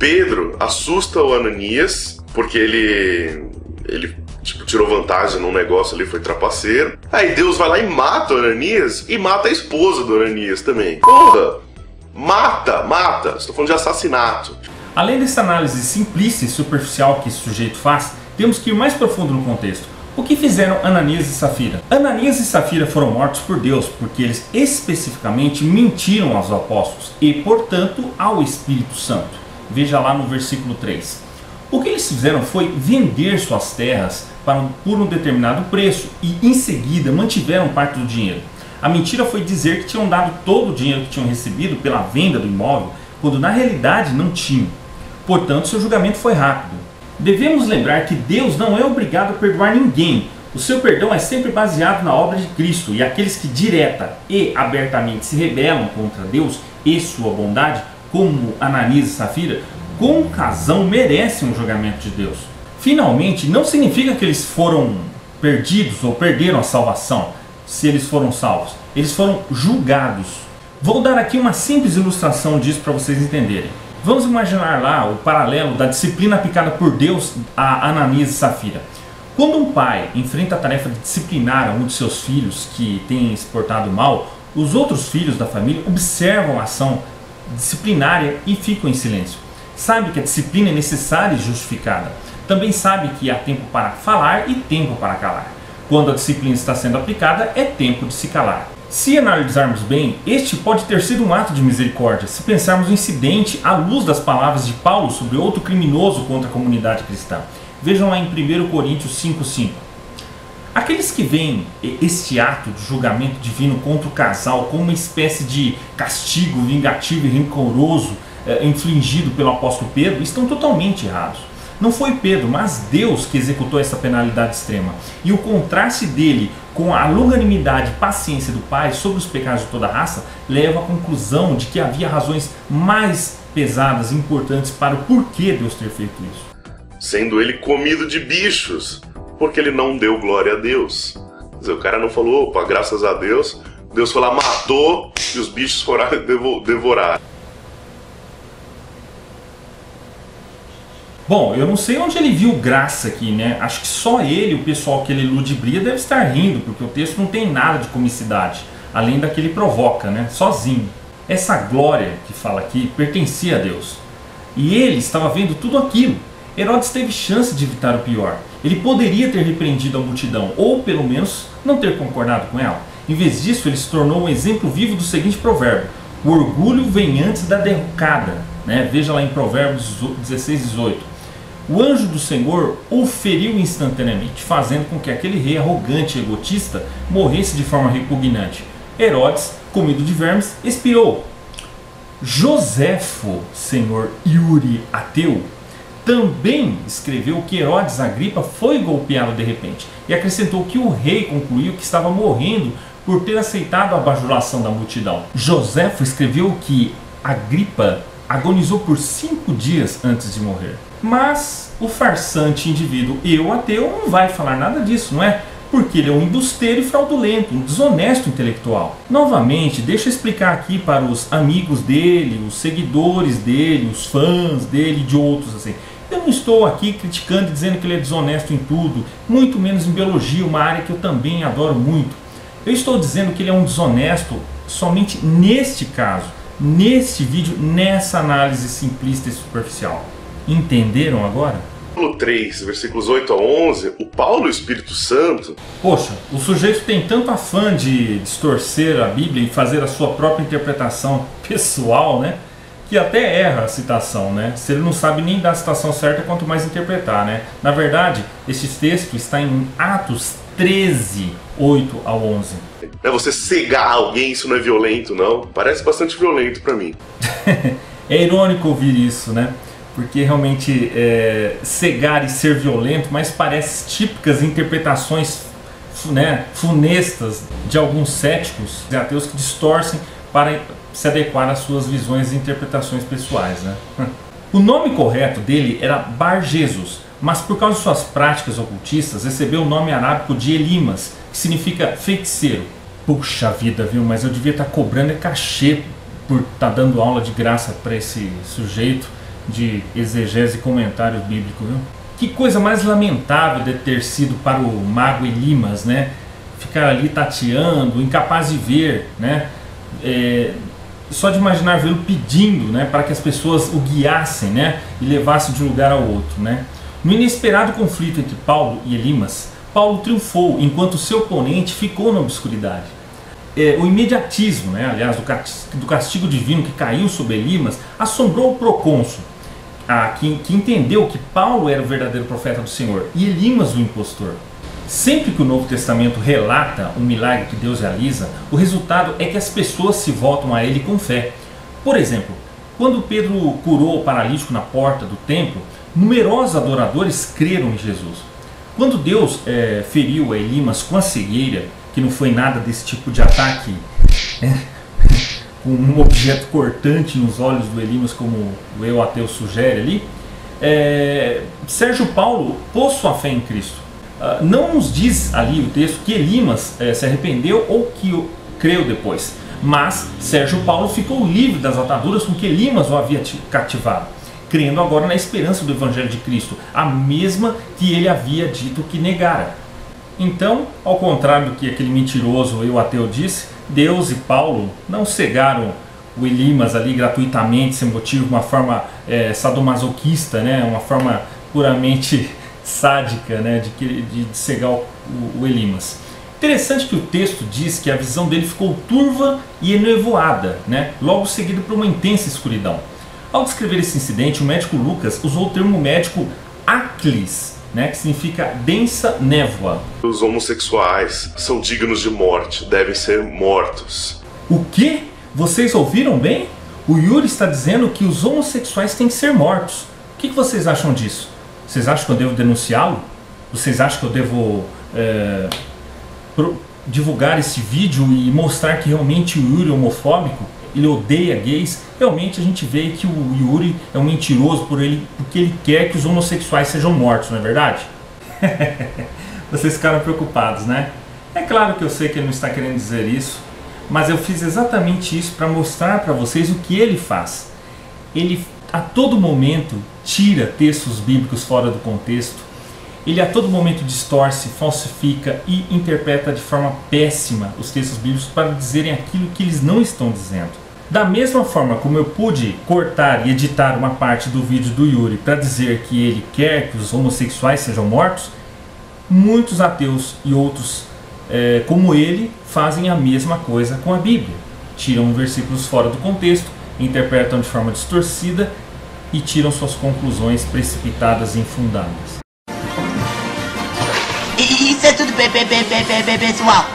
Pedro assusta o Ananias, porque ele tipo, tirou vantagem num negócio ali, foi trapaceiro. Aí Deus vai lá e mata o Ananias e mata a esposa do Ananias também. Porra! Mata! Estou falando de assassinato. Além dessa análise simplista e superficial que esse sujeito faz, temos que ir mais profundo no contexto. O que fizeram Ananias e Safira? Ananias e Safira foram mortos por Deus porque eles especificamente mentiram aos apóstolos e, portanto, ao Espírito Santo. Veja lá no versículo 3. O que eles fizeram foi vender suas terras por um determinado preço e, em seguida, mantiveram parte do dinheiro. A mentira foi dizer que tinham dado todo o dinheiro que tinham recebido pela venda do imóvel, quando na realidade não tinham. Portanto, seu julgamento foi rápido. Devemos lembrar que Deus não é obrigado a perdoar ninguém. O seu perdão é sempre baseado na obra de Cristo, e aqueles que direta e abertamente se rebelam contra Deus e sua bondade, como Ananias e Safira, com razão merecem um julgamento de Deus. Finalmente, não significa que eles foram perdidos ou perderam a salvação, se eles foram salvos. Eles foram julgados. Vou dar aqui uma simples ilustração disso para vocês entenderem. Vamos imaginar lá o paralelo da disciplina aplicada por Deus a Ananias e Safira. Quando um pai enfrenta a tarefa de disciplinar um de seus filhos que tem se portado mal, os outros filhos da família observam a ação disciplinária e ficam em silêncio. Sabe que a disciplina é necessária e justificada. Também sabe que há tempo para falar e tempo para calar. Quando a disciplina está sendo aplicada, é tempo de se calar. Se analisarmos bem, este pode ter sido um ato de misericórdia, se pensarmos no incidente à luz das palavras de Paulo sobre outro criminoso contra a comunidade cristã. Vejam lá em 1 Coríntios 5,5. Aqueles que veem este ato de julgamento divino contra o casal como uma espécie de castigo vingativo e rancoroso infligido pelo apóstolo Pedro estão totalmente errados. Não foi Pedro, mas Deus que executou essa penalidade extrema. E o contraste dele com a longanimidade e paciência do Pai sobre os pecados de toda a raça leva à conclusão de que havia razões mais pesadas e importantes para o porquê Deus ter feito isso. Sendo ele comido de bichos, porque ele não deu glória a Deus. Quer dizer, o cara não falou, opa, graças a Deus, Deus foi lá, matou e os bichos foram devorar. Bom, eu não sei onde ele viu graça aqui, né? Acho que só ele, o pessoal que ele ludibria, deve estar rindo, porque o texto não tem nada de comicidade, além da que ele provoca, né? Sozinho. Essa glória que fala aqui pertencia a Deus. E ele estava vendo tudo aquilo. Herodes teve chance de evitar o pior. Ele poderia ter repreendido a multidão, ou pelo menos não ter concordado com ela. Em vez disso, ele se tornou um exemplo vivo do seguinte provérbio: o orgulho vem antes da derrocada, né? Veja lá em Provérbios 16:18. O anjo do Senhor o feriu instantaneamente, fazendo com que aquele rei arrogante e egotista morresse de forma repugnante. Herodes, comido de vermes, expirou. Joséfo, senhor Iure Ateu, também escreveu que Herodes Agripa foi golpeado de repente e acrescentou que o rei concluiu que estava morrendo por ter aceitado a bajulação da multidão. Joséfo escreveu que Agripa agonizou por 5 dias antes de morrer. Mas o farsante indivíduo ateu não vai falar nada disso, não é? Porque ele é um embusteiro e fraudulento, um desonesto intelectual. Novamente, deixa eu explicar aqui para os amigos dele, os seguidores dele, os fãs dele e de outros assim. Eu não estou aqui criticando e dizendo que ele é desonesto em tudo, muito menos em biologia, uma área que eu também adoro muito. Eu estou dizendo que ele é um desonesto somente neste caso, neste vídeo, nessa análise simplista e superficial. Entenderam agora? Capítulo 3, versículos 8 a 11, o Paulo e o Espírito Santo... Poxa, o sujeito tem tanto afã de distorcer a Bíblia e fazer a sua própria interpretação pessoal, né? Que até erra a citação, né? Se ele não sabe nem dar a citação certa, quanto mais interpretar, né? Na verdade, esse texto está em Atos 13, 8 a 11. Você cegar alguém, isso não é violento, não? Parece bastante violento pra mim. É irônico ouvir isso, né? Porque realmente cegar e ser violento, mas parece típicas interpretações, né, funestas de alguns céticos e ateus que distorcem para se adequar às suas visões e interpretações pessoais, né? O nome correto dele era Bar Jesus, mas por causa de suas práticas ocultistas recebeu o nome arábico de Elimas, que significa feiticeiro. Puxa vida, viu? Mas eu devia estar cobrando cachê por estar dando aula de graça para esse sujeito. de exegese e comentário bíblico, viu? Que coisa mais lamentável de ter sido para o mago Elimas, né? Ficar ali tateando, incapaz de ver, né? Só de imaginar vê-lo pedindo, né, para que as pessoas o guiassem, né, e levassem de um lugar ao outro, né? No inesperado conflito entre Paulo e Elimas, Paulo triunfou, enquanto seu oponente ficou na obscuridade. O imediatismo, né, aliás, do castigo divino que caiu sobre Elimas, assombrou o procônsul, que entendeu que Paulo era o verdadeiro profeta do Senhor e Elimas o impostor. Sempre que o Novo Testamento relata um milagre que Deus realiza, o resultado é que as pessoas se voltam a ele com fé. Por exemplo, quando Pedro curou o paralítico na porta do templo, numerosos adoradores creram em Jesus. Quando Deus feriu a Elimas com a cegueira, que não foi nada desse tipo de ataque, com um objeto cortante nos olhos do Elimas, como o eu ateu sugere ali, Sérgio Paulo pôs sua fé em Cristo. Não nos diz ali o texto que Elimas se arrependeu ou que creu depois, mas Sérgio Paulo ficou livre das ataduras com que Elimas o havia cativado, crendo agora na esperança do Evangelho de Cristo, a mesma que ele havia dito que negara. Então, ao contrário do que aquele mentiroso eu ateu disse, Deus e Paulo não cegaram o Elimas ali gratuitamente, sem motivo, de uma forma sadomasoquista, né? Uma forma puramente sádica, né? de cegar o Elimas. Interessante que o texto diz que a visão dele ficou turva e enevoada, né? Logo seguido por uma intensa escuridão. Ao descrever esse incidente, o médico Lucas usou o termo médico aclis, né, que significa densa névoa. Os homossexuais são dignos de morte, devem ser mortos. O quê? Vocês ouviram bem? O Yuri está dizendo que os homossexuais têm que ser mortos. O que vocês acham disso? Vocês acham que eu devo denunciá-lo? Vocês acham que eu devo divulgar esse vídeo e mostrar que realmente o Yuri é homofóbico? Ele odeia gays? Realmente a gente vê que o Yuri é um mentiroso porque ele quer que os homossexuais sejam mortos, não é verdade? Vocês ficaram preocupados, né? É claro que eu sei que ele não está querendo dizer isso, mas eu fiz exatamente isso para mostrar para vocês o que ele faz. Ele a todo momento tira textos bíblicos fora do contexto, ele a todo momento distorce, falsifica e interpreta de forma péssima os textos bíblicos para dizerem aquilo que eles não estão dizendo. Da mesma forma como eu pude cortar e editar uma parte do vídeo do Yuri para dizer que ele quer que os homossexuais sejam mortos, muitos ateus e outros como ele fazem a mesma coisa com a Bíblia. Tiram versículos fora do contexto, interpretam de forma distorcida e tiram suas conclusões precipitadas e infundadas. Isso é tudo, pessoal.